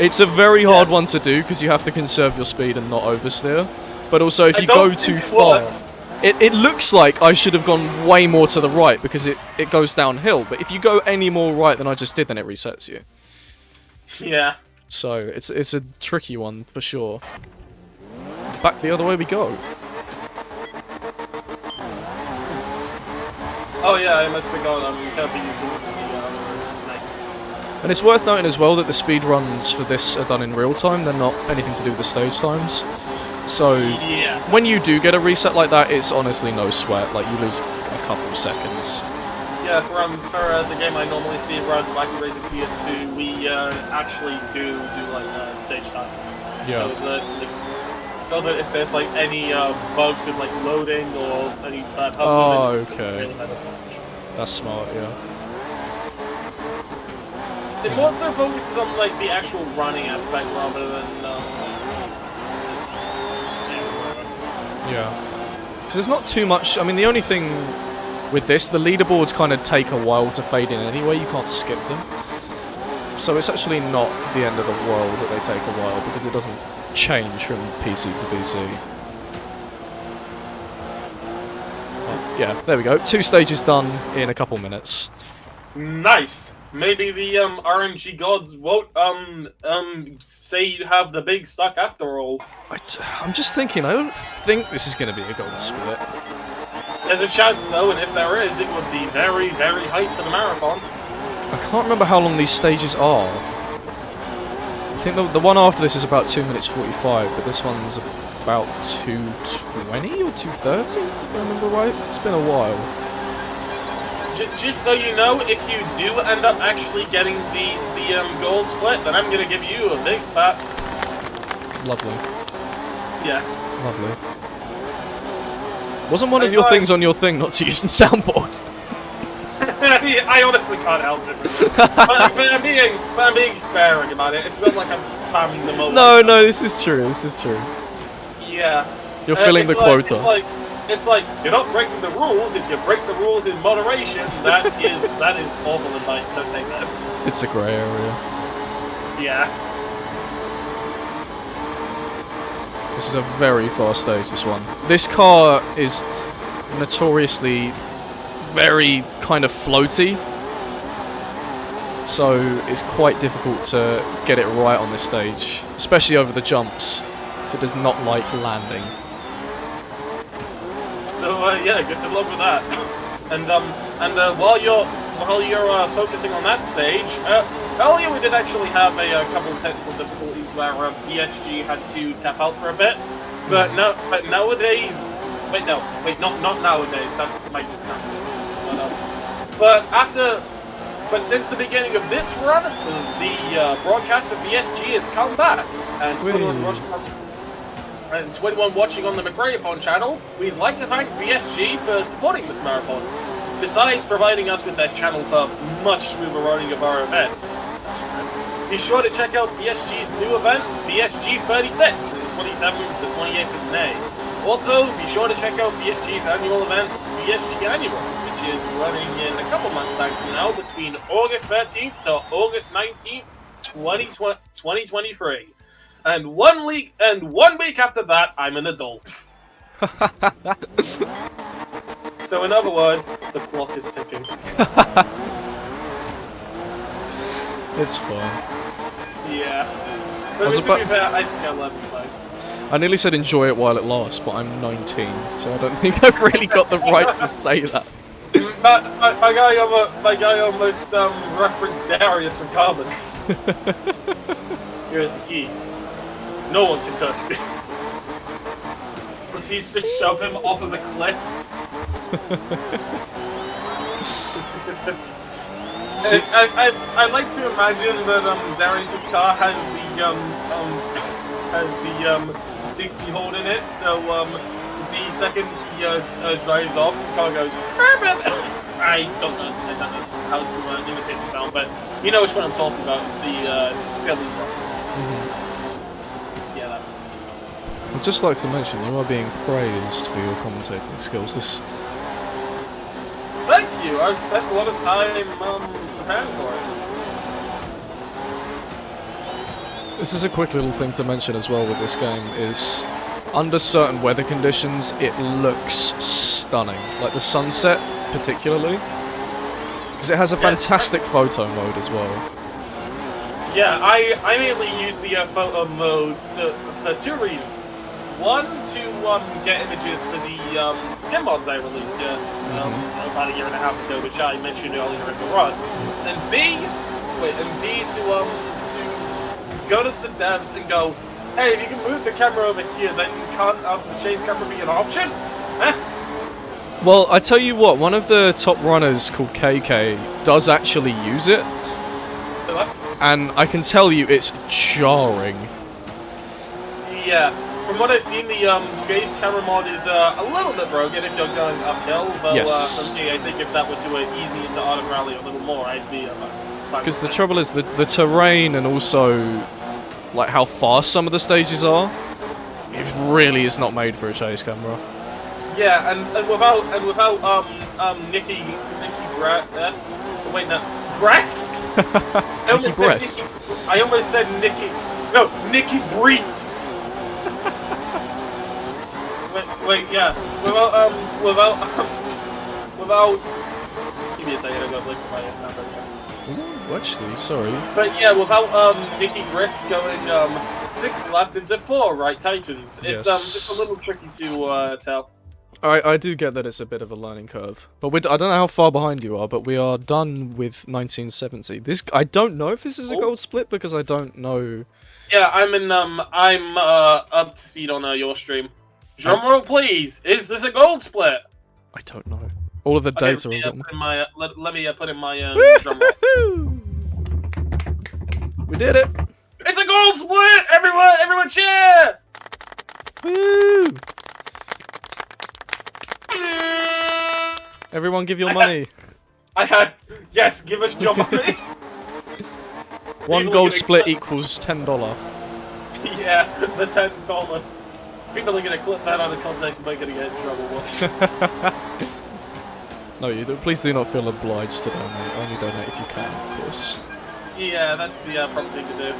It's a very hard one to do because you have to conserve your speed and not oversteer. But also, if you go too far, it looks like I should have gone way more to the right because it goes downhill. But if you go any more right than I just did, then it resets you. Yeah. So it's a tricky one for sure. Back the other way we go. Oh yeah, I must be going. You can't be nice. And it's worth noting as well that the speed runs for this are done in real time. They're not anything to do with the stage times. So yeah, when you do get a reset like that, it's honestly no sweat. Like you lose a couple seconds. Yeah, for the game I normally speed run, McRaeathon PS2, we actually do like stage times. Yeah. So that if there's like any bugs with like loading or any bad hub, Oh, okay. really matter much. That's smart, yeah. It more so focuses on like the actual running aspect rather than Yeah. Because there's not too much. I mean, the only thing with this, the leaderboards kind of take a while to fade in anyway. You can't skip them. So it's actually not the end of the world that they take a while because it doesn't change from PC to PC. Oh, yeah, there we go. 2 stages done in a couple minutes. Nice. Maybe the RNG gods won't say you have the big stuck after all. I'm just thinking. I don't think this is going to be a golden split. There's a chance though, and if there is, it would be very, very hype for the marathon. I can't remember how long these stages are. I think the one after this is about 2 minutes 45, but this one's about 2:20 or 2:30, if I remember right. It's been a while. Just so you know, if you do end up actually getting the gold split, then I'm gonna give you a big fat. Lovely. Yeah. Lovely. Wasn't one of your things on your thing not to use in soundboard? I honestly can't help it. but I'm being sparing about it. It's not like I'm spamming them over. No, this is true. This is true. Yeah. You're filling the quota. It's like you're not breaking the rules. If you break the rules in moderation, that is awful advice. Don't take that. It's a grey area. Yeah. This is a very fast stage, this one. This car is notoriously very kind of floaty. So it's quite difficult to get it right on this stage. Especially over the jumps. So it does not like landing. So yeah, good luck with that. And while you're focusing on that stage, earlier we did actually have a couple of technical difficulties where PSG had to tap out for a bit, but nowadays, not nowadays. That's my discount. But since the beginning of this run, the broadcast for PSG has come back, and to anyone watching on the McRaeathon channel, we'd like to thank PSG for supporting this marathon, besides providing us with their channel for much smoother running of our events. Be sure to check out PSG's new event, PSG 36, from the 27th to 28th of May. Also, be sure to check out PSG's annual event, PSG Annual, which is running in a couple months' time from now, between August 13th to August 19th, 2023. And one week after that, I'm an adult. So in other words, the clock is ticking. It's fun. Yeah. But to be fair, I think I love you, like. I nearly said enjoy it while it lasts, but I'm 19, so I don't think I've really got the right to say that. My guy almost referenced Darius from Carbon. Here's the keys. No one can touch me. Proceeds to shove him off of a cliff. I like to imagine that Darius's car has the Dixie hole in it, so the second he drives off, the car goes. I don't know how to imitate the sound, but you know which one I'm talking about. It's the silly one. Yeah, that one. I'd just like to mention you are being praised for your commentating skills. Thank you. I've spent a lot of time preparing for it. This is a quick little thing to mention as well with this game is under certain weather conditions it looks stunning, like the sunset particularly, because it has a fantastic photo mode as well. Yeah, I mainly use the photo modes for two reasons. One, to get images for the skin mods I released about a year and a half ago, which I mentioned earlier in the run, and B to go to the devs and go, hey, if you can move the camera over here, then can't the chase camera be an option? Well, I tell you what, one of the top runners called KK does actually use it, and I can tell you it's jarring. Yeah, from what I've seen, the chase camera mod is a little bit broken if you're going uphill, but yes. For me, I think if that were to ease me into Autumn Rally a little more, I'd be fine. Because the trouble is the terrain and also like how fast some of the stages are, it really is not made for a chase camera. Yeah, and without Nikki Breast. Wait, no, Breast. I almost said Nikki. No, Nikki Breets. wait, yeah. Without. Give me a second. I gotta look for my snap right now. Ooh, actually, sorry. But yeah, without Nikki Grist going 6 left into 4 right Titans, it's just a little tricky to tell. I do get that it's a bit of a learning curve, but I don't know how far behind you are, but we are done with 1970. I don't know if this is a gold split because I don't know. Yeah, I'm up to speed on your stream. Drumroll, please. Is this a gold split? I don't know. All of the data are let me put in my drum roll. We did it! It's a gold split! Everyone cheer! Woo! Everyone give your money. Yes, give us your money. One gold split equals $10. Yeah, the $10. People are gonna clip that out of context and we're gonna get in trouble. No, please do not feel obliged to donate. Only donate if you can, of course. Yeah, that's the proper thing to do.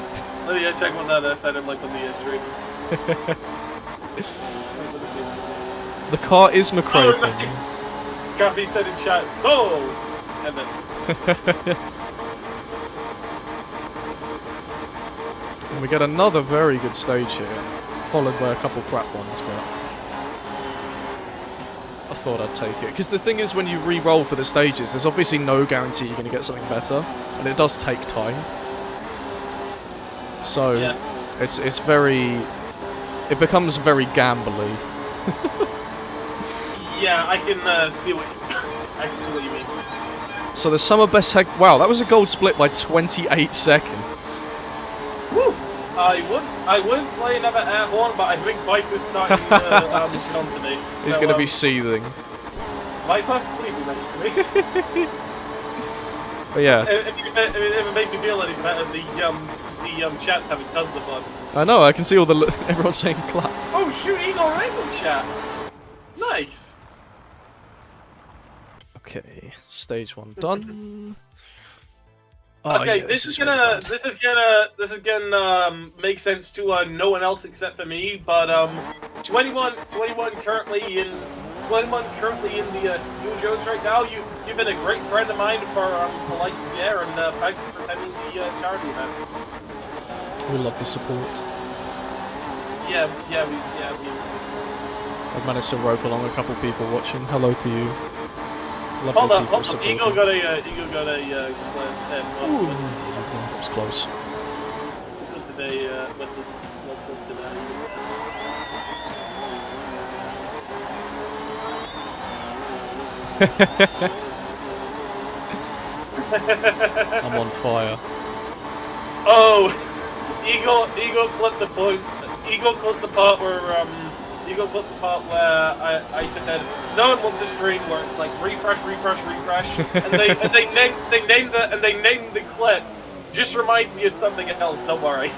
Let me check what that sounded like on the stream. The car is McRaeathon. Oh, nice. Coffee said in chat, goal! And then... And we get another very good stage here, followed by a couple crap ones, but I thought I'd take it. Because the thing is, when you re-roll for the stages, there's obviously no guarantee you're going to get something better, and it does take time. So, yeah. It's very... It becomes very gambly. Yeah, I can see what you mean. So the summer best heck... Wow, that was a gold split by 28 seconds. Woo! I would play another air horn, but I think Viper's starting to get on to me. So, he's going to be seething. Viper, please be nice to me. But yeah. If it makes you feel any better, the chat's having tons of fun. I know, I can see all the... everyone's saying clap. Oh shoot, Eagle Racing chat! Nice! Okay, stage 1 done. Oh, Okay, yeah, this is really gonna bad. this is gonna make sense to no one else except for me. But 21 currently in the Steel Joes right now. You've been a great friend of mine for like a year, and thanks for attending the charity event. We love the support. Yeah, we. I've managed to rope along a couple people watching. Hello to you. Lovely Hold people up. supporting. Eagle got a Ooh, that was close. what did they what's up today? I'm on fire. Oh, Eagle clipped the point. Eagle clipped the part where I said no one wants a stream where it's like refresh, and they named the clip. Just reminds me of something else. Don't worry.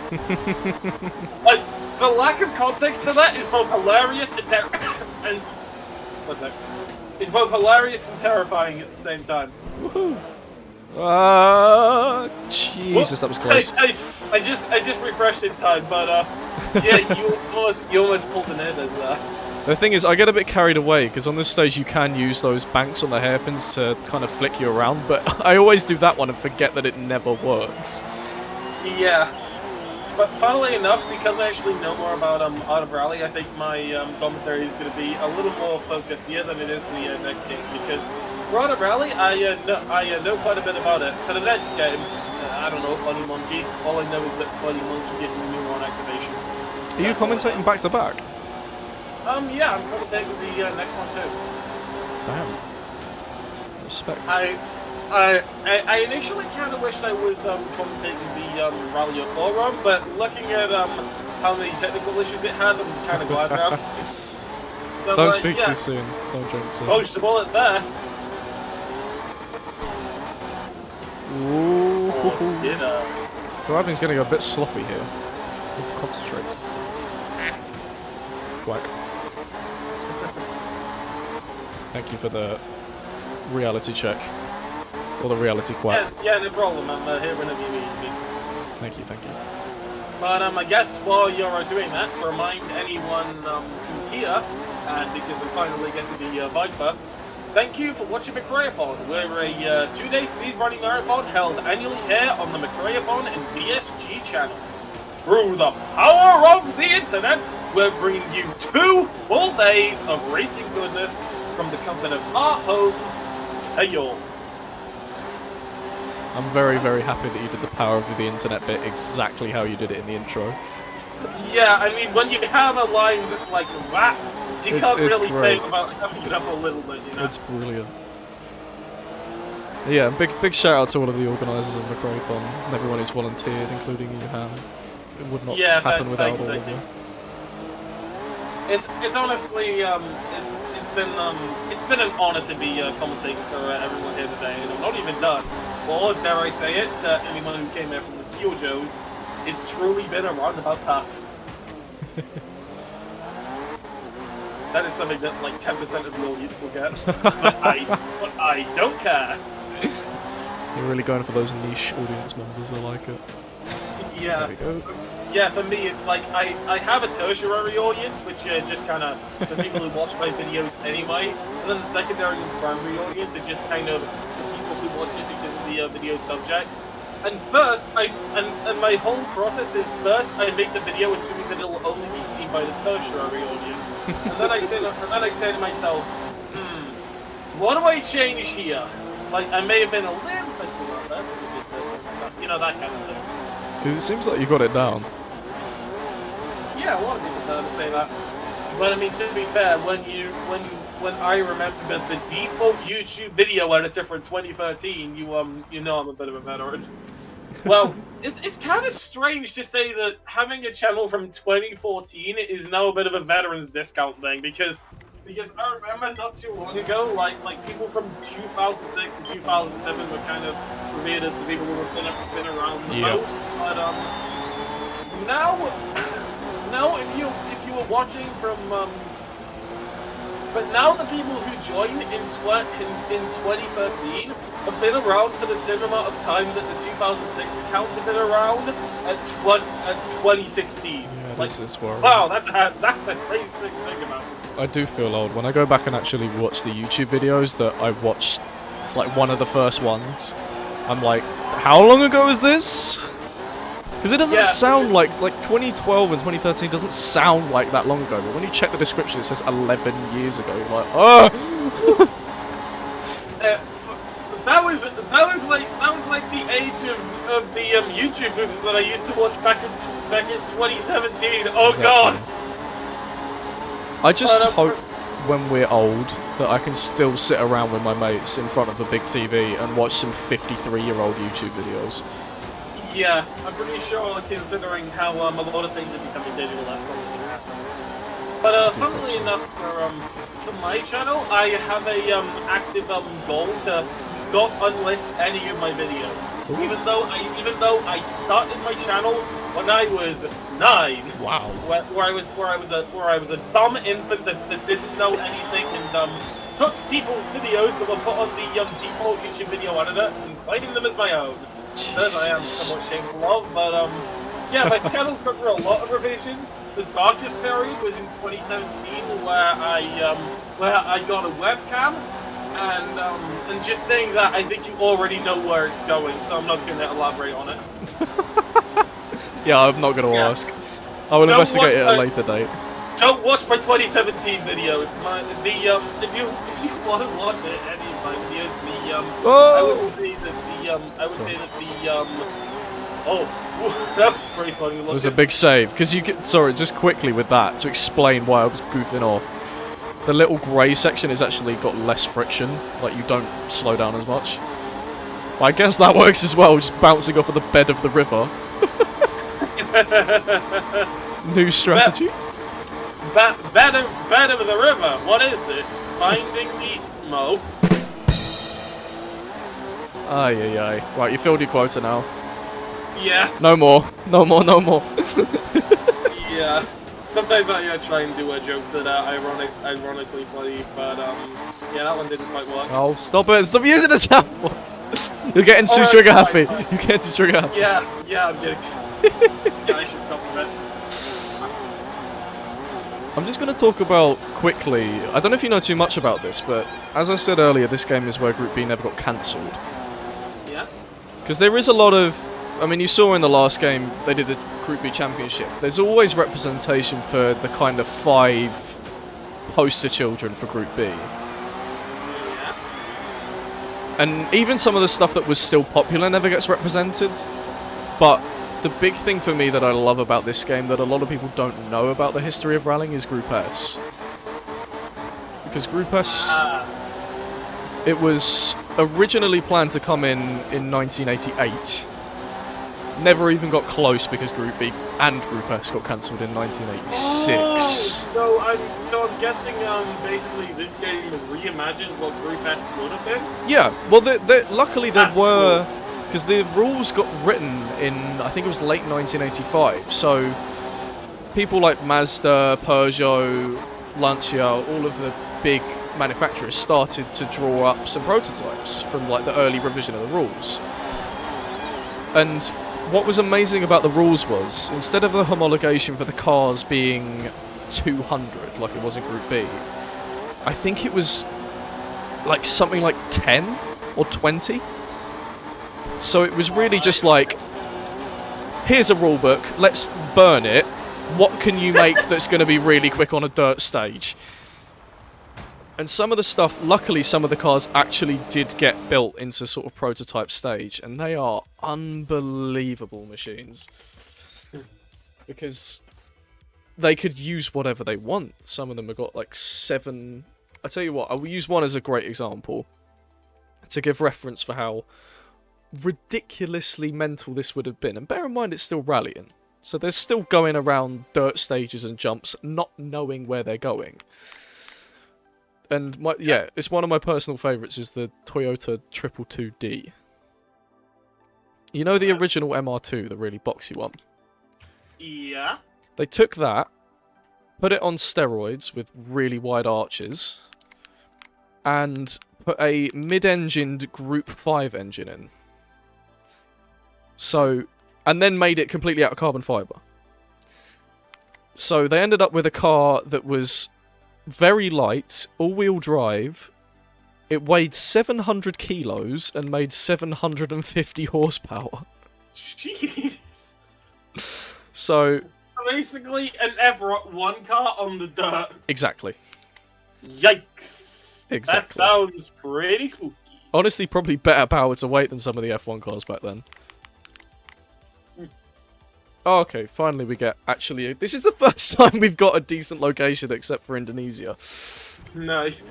Like the lack of context to that is both hilarious and what's that? It's both hilarious and terrifying at the same time. Woohoo! Jesus, that was close. I just refreshed in time, but yeah, you almost pulled an Ed as The thing is, I get a bit carried away because on this stage you can use those banks on the hairpins to kind of flick you around, but I always do that one and forget that it never works. Yeah, but funnily enough, because I actually know more about Art of Rally, I think my commentary is going to be a little more focused here than it is for the next game, because for Art of Rally, I know quite a bit about it. For the next game, I don't know, Funny Monkey. All I know is that Funny Monkey gives me neuron activation. Are you commentating back to back? Yeah, I'm commentating the next one too. Damn. Respect. I initially kind of wished I was commentating the Rally 4 run, but looking at how many technical issues it has, I'm kind of glad now. So, Don't speak yeah. too soon. Don't drink too. Dodged the bullet there. Ooh. Oh, dinner. Driving's going to go a bit sloppy here. Need to concentrate. Whack. Thank you for the reality check. Or the reality quack. Yeah, no problem. I'm here whenever you need me. Thank you, thank you. But I guess while you're doing that, to remind anyone who's here, and because we finally get to the Viper, thank you for watching McRaeathon. We're a 2-day speedrunning marathon held annually here on the McRaeathon and BSG channels. Through the power of the internet, we're bringing you 2 full days of racing goodness from the comfort of our homes to yours. I'm very, very happy that you did the power of the internet bit exactly how you did it in the intro. Yeah, I mean, when you have a line that's like that, you can't really great. take about having it up a little bit, you know? It's brilliant. Yeah, big shout out to all of the organisers of McRaeathon and everyone who's volunteered, including you, Ham. It would not happen without all of you. It's honestly it's been an honor to be commentating for everyone here today, and I'm not even done. Or dare I say it, to anyone who came here from the Steel Joes, it's truly been a roundabout path. That is something that like 10% of the audience will get, but I don't care. You're really going for those niche audience members. I like it. Yeah. There we go. Yeah, for me, it's like I have a tertiary audience, which just kind of the people who watch my videos anyway, and then the secondary and primary audience are just kind of the people who watch it because of the video subject. And first, and my whole process is first I make the video assuming that it'll only be seen by the tertiary audience, and then I say to myself, what do I change here? Like I may have been a little bit too loud there, but just you know, that kind of thing. It seems like you got it down. Yeah, a lot of people tend to say that. But I mean, to be fair, when I remember the default YouTube video editor for 2013, you know I'm a bit of a veteran. Well, it's kind of strange to say that having a channel from 2014 is now a bit of a veterans discount thing because I remember not too long ago, like people from 2006 and 2007 were kind of revered as the people who have been around the most. But now if you were watching from But now the people who joined in 2013 have been around for the same amount of time that the 2006 accounts have been around at 2016. Yeah, Like, this is worrying. wow, that's a crazy thing to think about. I do feel old when I go back and actually watch the YouTube videos that I watched, like one of the first ones. I'm like, how long ago is this? Because it doesn't sound like 2012 and 2013 doesn't sound like that long ago. But when you check the description, it says 11 years ago. You're like, oh. That was like the age of the YouTube movies that I used to watch back in 2017. Oh Exactly. God! I just hope when we're old that I can still sit around with my mates in front of a big TV and watch some 53-year-old YouTube videos. Yeah, I'm pretty sure, considering how a lot of things are becoming digital, that's probably going to happen. But funnily enough, for my channel, I have a active goal to not unlist any of my videos. Ooh. Even though I started my channel when I was 9. Wow. Where I was a dumb infant that didn't know anything and took people's videos that were put on the default YouTube video editor and claimed them as my own. That I am somewhat shameful of, but yeah, my channel's gone through a lot of revisions. The darkest period was in 2017, where I got a webcam, and just saying that, I think you already know where it's going, so I'm not going to elaborate on it. Yeah, I'm not going to ask. I will investigate it at a later date. Don't watch my 2017 videos. If you want to watch any of my videos, I would say that that was pretty funny looking. It was a big save because sorry, just quickly with that to explain why I was goofing off. The little grey section has actually got less friction, like you don't slow down as much. But I guess that works as well, just bouncing off of the bed of the river. New strategy. Bed of the river. What is this? Finding Nemo. Aye. Right, you filled your quota now. Yeah. No more. Yeah. Sometimes I try and do jokes that are ironically funny, but yeah, that one didn't quite work. Oh, stop it! Stop using the sound. You're getting too trigger happy. You're getting too trigger happy. Yeah, I'm getting. Yeah, I should stop a bit. I'm just going to talk about quickly. I don't know if you know too much about this, but as I said earlier, this game is where Group B never got cancelled. Yeah. Because there is a lot of. I mean, you saw in the last game they did the Group B Championship. There's always representation for the kind of 5 poster children for Group B. Yeah. And even some of the stuff that was still popular never gets represented. But the big thing for me that I love about this game that a lot of people don't know about the history of rallying is Group S. Because Group S, it was originally planned to come in 1988. Never even got close because Group B and Group S got cancelled in 1986. Oh, so I'm guessing basically this game reimagines what Group S would have been? Yeah, well, luckily there were... Because the rules got written in, I think it was late 1985, so people like Mazda, Peugeot, Lancia, all of the big manufacturers started to draw up some prototypes from like the early revision of the rules. And what was amazing about the rules was, instead of the homologation for the cars being 200, like it was in Group B, I think it was like something like 10 or 20. So it was really just like, here's a rule book, let's burn it. What can you make that's going to be really quick on a dirt stage? And some of the stuff, luckily some of the cars actually did get built into sort of prototype stage, and they are unbelievable machines. Because they could use whatever they want. Some of them have got like 7... I tell you what, I will use one as a great example to give reference for how ridiculously mental this would have been. And bear in mind it's still rallying. So they're still going around dirt stages and jumps, not knowing where they're going. And it's one of my personal favourites is the Toyota 222D. You know the original MR2, the really boxy one? Yeah. They took that, put it on steroids with really wide arches, and put a mid-engined Group 5 engine in. So, and then made it completely out of carbon fibre. So they ended up with a car that was very light, all-wheel drive. It weighed 700 kilos and made 750 horsepower. Jeez. So basically, an F1 car on the dirt. exactly. Yikes. Exactly. That sounds pretty spooky. Honestly, probably better power to weight than some of the F1 cars back then. Oh, okay, finally we get actually. This is the first time we've got a decent location except for Indonesia. Nice.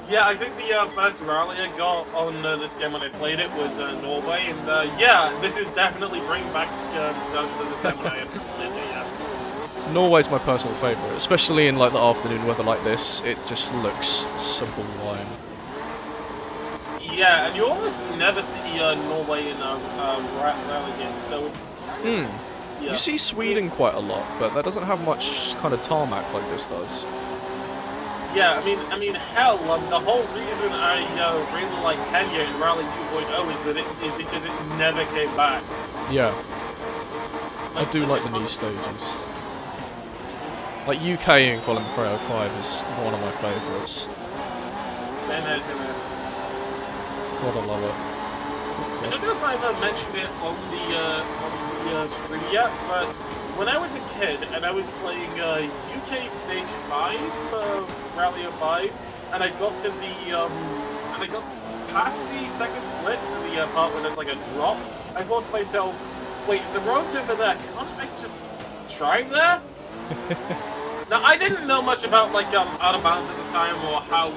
Yeah, I think the first rally I got on this game when I played it was Norway, and yeah, this is definitely bringing back nostalgia to the time when I played it, yeah. Norway's my personal favourite, especially in like the afternoon weather like this. It just looks sublime. Yeah, and you almost never see Norway in rally games, so it's... Yeah. You see Sweden quite a lot, but that doesn't have much kind of tarmac like this does. Yeah, I mean, hell, the whole reason I really like Kenya in Rally 2.0 is that is because it never came back. Yeah. I do like the new stages. Like UK in McRaeathon 5 is one of my favourites. Same here. God, I love it. I don't know if I've mentioned it on the stream yet, but when I was a kid and I was playing UK Stage 5, Rally 5, and I got to the and I got past the second split to the part where there's like a drop, I thought to myself, wait, the road's over there, can't I just drive there? Now, I didn't know much about like out of bounds at the time, or how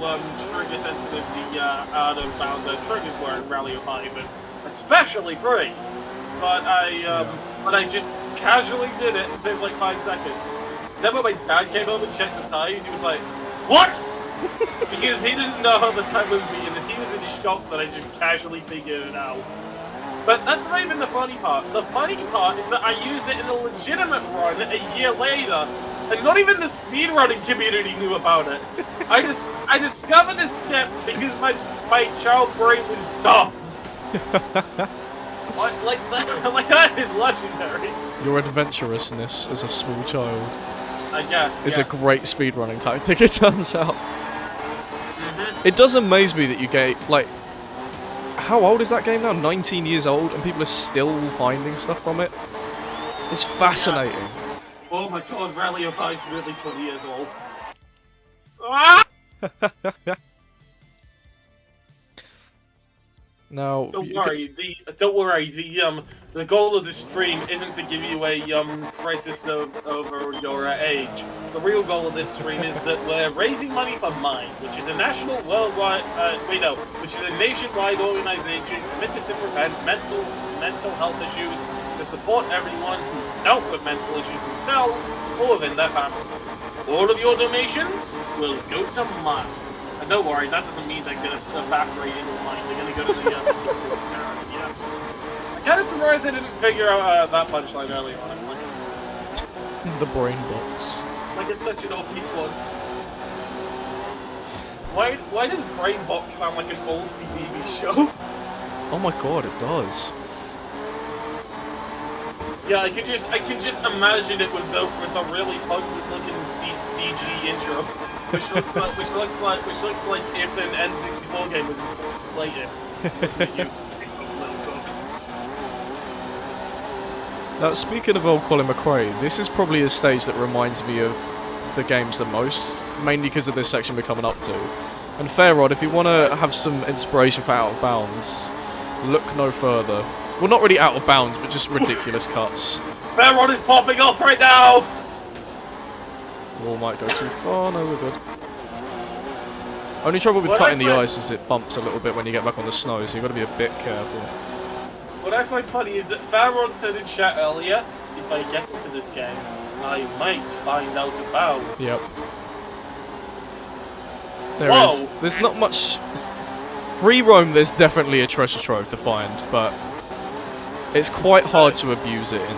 trigger sensitive the out of bounds triggers were in Rally 5, and especially 3. But I just casually did it and saved like 5 seconds. Then when my dad came over and checked the tires, he was like, "What?" Because he didn't know how the time would be, and he was in shock that I just casually figured it out. But that's not even the funny part. The funny part is that I used it in a legitimate run a year later, and not even the speedrunning community knew about it. I discovered this step because my child brain was dumb. like that is legendary. Your adventurousness as a small child, I guess, is a great speedrunning tactic, it turns out. It does amaze me that you get, like, how old is that game now? 19 years old, and people are still finding stuff from it? It's fascinating. Yeah. Oh my god, Rally 5 is really 20 years old. Ah! Now, don't worry. The goal of the stream isn't to give you a crisis over your age. The real goal of this stream is that we're raising money for Mind, which is a national, worldwide, which is a nationwide organization committed to prevent mental health issues, to support everyone who's dealt with mental issues themselves or within their family. All of your donations will go to Mind. And don't worry, that doesn't mean they're going to evaporate in your mind. They're going to go to the yeah. I'm kind of surprised I didn't figure out that punchline earlier, honestly. the brain box. Like, it's such an obvious one. Why does Brain Box sound like an old CTV show? Oh my god, it does. Yeah, I can just imagine it with a really fun-looking CG intro. Which looks like if an N64 game was inflated. Now, speaking of old Colin McRae, this is probably a stage that reminds me of the games the most, mainly because of this section we're coming up to. And Fairrod, if you want to have some inspiration for Out of Bounds, look no further. Well, not really Out of Bounds, but just ridiculous cuts. Fairrod is popping off right now! Wall might go too far. No, we're good. Only trouble with cutting the ice is it bumps a little bit when you get back on the snow, so you've got to be a bit careful. What I find funny is that Fairrod said in chat earlier, if I get into this game, I might find Out of Bounds. Yep. There is. There's not much... Free roam, there's definitely a treasure trove to find, but it's quite hard to abuse it in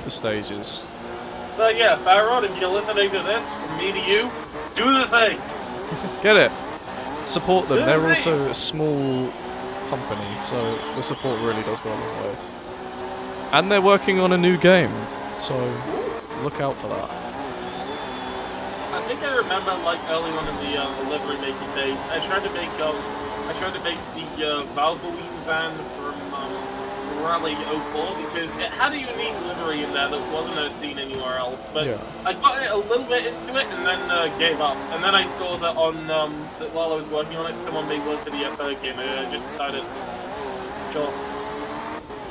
the stages. So yeah, Farrod, if you're listening to this, from me to you, do the thing. Get it? Support them. Do They're the also thing. a small company, so the support really does go a long way. And they're working on a new game, so look out for that. I think I remember, like, early on in the livery making days, I tried to make the Valvoline van from Rally 04 because it had a unique livery in there that wasn't seen anywhere else. But Yeah. I got it a little bit into it and then gave up. And then I saw that on that while I was working on it, someone made one for the third game, and I just decided, sure.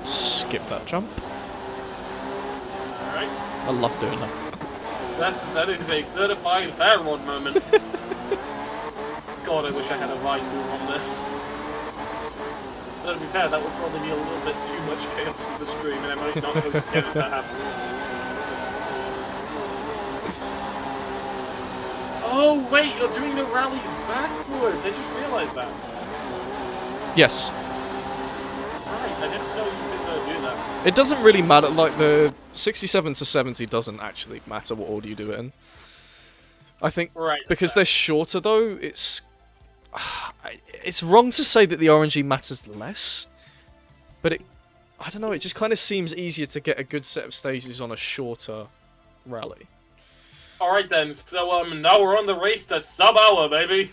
Skip that jump. All right. I love doing that. That is a certified Farrod moment. God, I wish I had a Vine move on this. But to be fair, that would probably be a little bit too much chaos for the stream, and I might not host again if that happens. Oh wait, you're doing the rallies backwards. I just realised that. Yes. Right, I didn't know you could do that. It doesn't really matter, like the 67 to 70 doesn't actually matter what order you do it in. I think, Right. because they're shorter though, it's wrong to say that the RNG matters less, but I don't know, it just kind of seems easier to get a good set of stages on a shorter rally. Alright then, so now we're on the race to sub-hour, baby.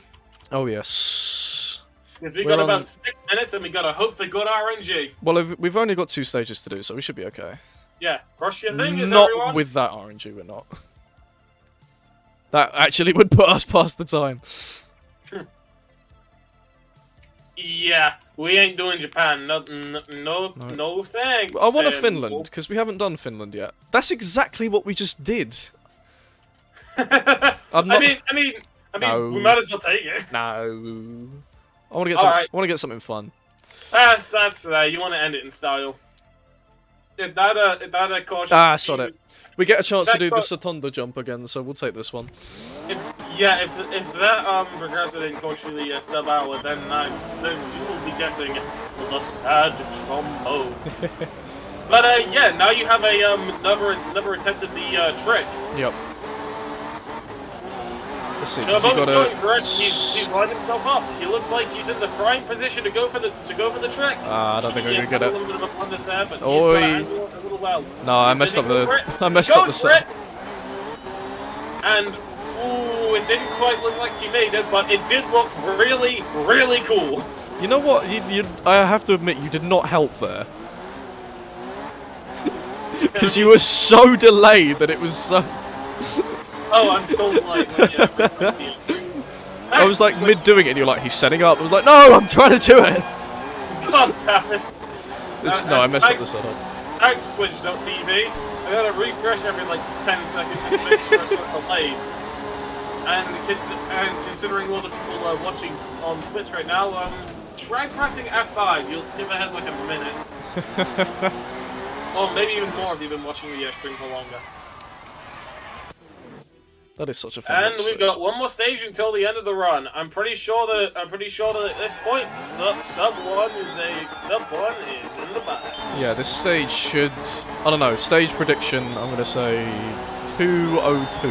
Oh yes. Because we We're got on- about 6 minutes and we gotta hope for good RNG. Well, we've only got 2 stages to do, so we should be okay. Yeah, brush your fingers, Not everyone. with that RNG, we're not. That actually would put us past the time. Yeah, we ain't doing Japan. No thanks. I want a And Finland, because we haven't done Finland yet. That's exactly what we just did. I'm not... I mean, No. we might as well take it. No. I want to get some. Alright. I want to get something fun. That's you want to end it in style. If that a caution. Ah, sod it. We get a chance to That do the co- Satondo jump again, so we'll take this one. If that progresses in cautiously sub-hour, then you will be getting the sad trombone. But yeah, now you have a never attempted the trick. Yep. Let's see. 'Cause you Turbo's gotta... going correct. He's lined himself up. He looks like he's in the prime position to go for the trick. Ah, I don't think I'm gonna get A it. little bit of a blunder there, but he's Oi. got to angle it a little well. No, I messed up the. I messed Go up the for it. set. And ooh, it didn't quite look like he made it, but it did look really, really cool. You know what? I have to admit, you did not help there. Because you were so delayed that it was so... Oh, I'm still like, yeah. I was like mid-doing it and you're like, he's setting up. I was like, no, I'm trying to do it! God damn it. No, I messed up the setup. Thanks, Twitch.tv. I gotta refresh every like 10 seconds just to make sure it's not delayed. And considering all the people watching on Twitch right now, try pressing F5. You'll skip ahead like a minute. Or maybe even more if you've been watching the stream for longer. That is such a fun And little we've stage. got one more stage until the end of the run. I'm pretty sure that at this point, sub one is in the bag. Yeah, this stage should... I don't know, stage prediction, I'm going to say 202.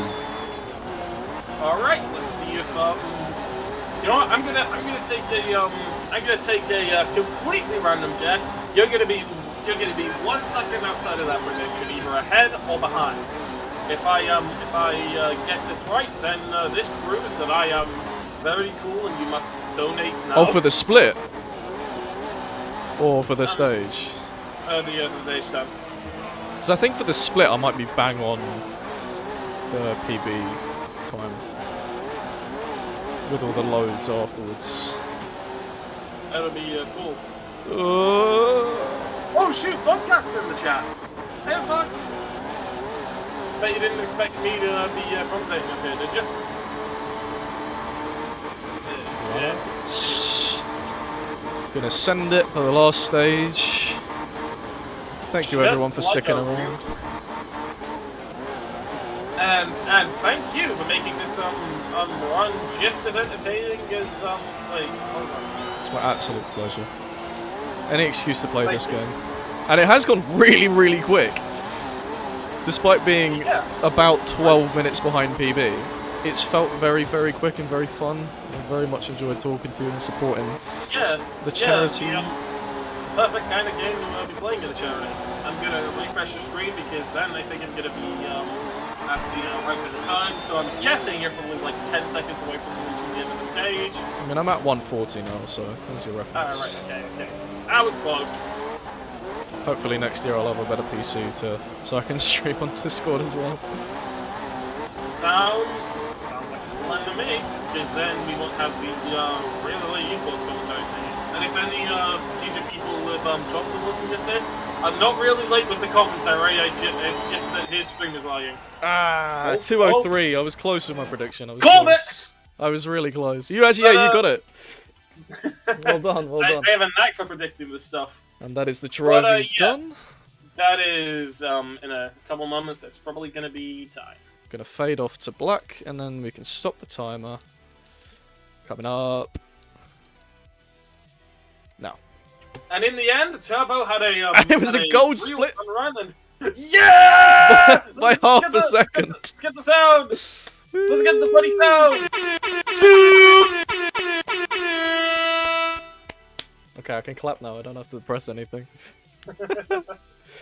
Alright, let's see if you know what, I'm gonna take a completely random guess. You're gonna be 1 second outside of that prediction, either ahead or behind. If I get this right, then this proves that I am very cool and you must donate now. Oh, for the split? Or for the stage? The stage time. Because I think for the split I might be bang on the PB time. With all the loads afterwards. That'll be cool. Uh... Oh shoot, Funkcast's in the chat. Hey, Funk. Bet you didn't expect me to be commentating up here, did you? Yeah. Gonna send it for the last stage. Thank you everyone for Just like sticking a around. And thank you for making this run just as entertaining as like. Hold on. It's my absolute pleasure. Any excuse to play this game. And it has gone really, really quick. Despite being Yeah. about 12 minutes behind PB, it's felt very, very quick and very fun. I very much enjoyed talking to you and supporting the charity. Perfect kind of game to be playing in the charity. I'm gonna refresh the stream because then I think I'm gonna be at the right bit of time. So I'm guessing you're probably like 10 seconds away from reaching the end of the stage. I mean, I'm at 140 now, so there's your reference. Right, okay. I was close. Hopefully next year I'll have a better PC so I can stream on Discord as well. Sounds like a plan to me. Because then we won't have the really esports commentary thing. And if any future people have dropped a look at this, I'm not really late with the commentary. It's just that his stream is lagging. 203. I was close with my prediction. I was Called close. I was really close. You actually, you got it. Well done, well done. I have a knack for predicting this stuff. And that is the driving done. That is, in a couple moments, that's probably going to be time. Gonna fade off to black, and then we can stop the timer. Coming up. Now. And in the end, Turbo had a... and it was a gold split! Run and... Yeah! By half a second. Let's get the sound! Let's get the funny sound! Okay, I can clap now. I don't have to press anything.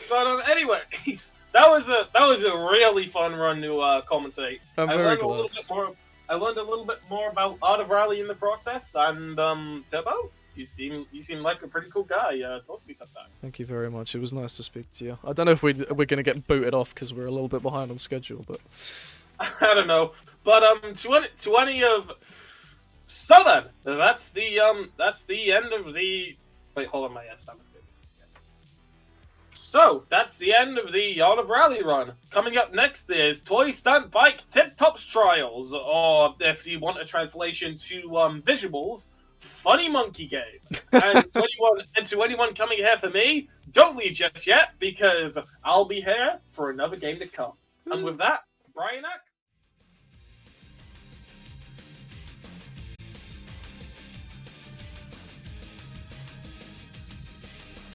But anyways, that was a really fun run to commentate. I'm very glad. I learned a little bit more about Art of Rally in the process, and Turbo, you seem like a pretty cool guy. Talk to me sometime. Thank you very much. It was nice to speak to you. I don't know if we're gonna get booted off because we're a little bit behind on schedule, but I don't know. But to any of so then that's the end of the wait, hold on, my stomach. So, that's the end of the Art of Rally run. Coming up next is Toy Stunt Bike Tip Tops Trials, or if you want a translation to visuals, Funny Monkey Game. And to anyone coming here for me, don't leave just yet, because I'll be here for another game to come. And with that, Brian Ack,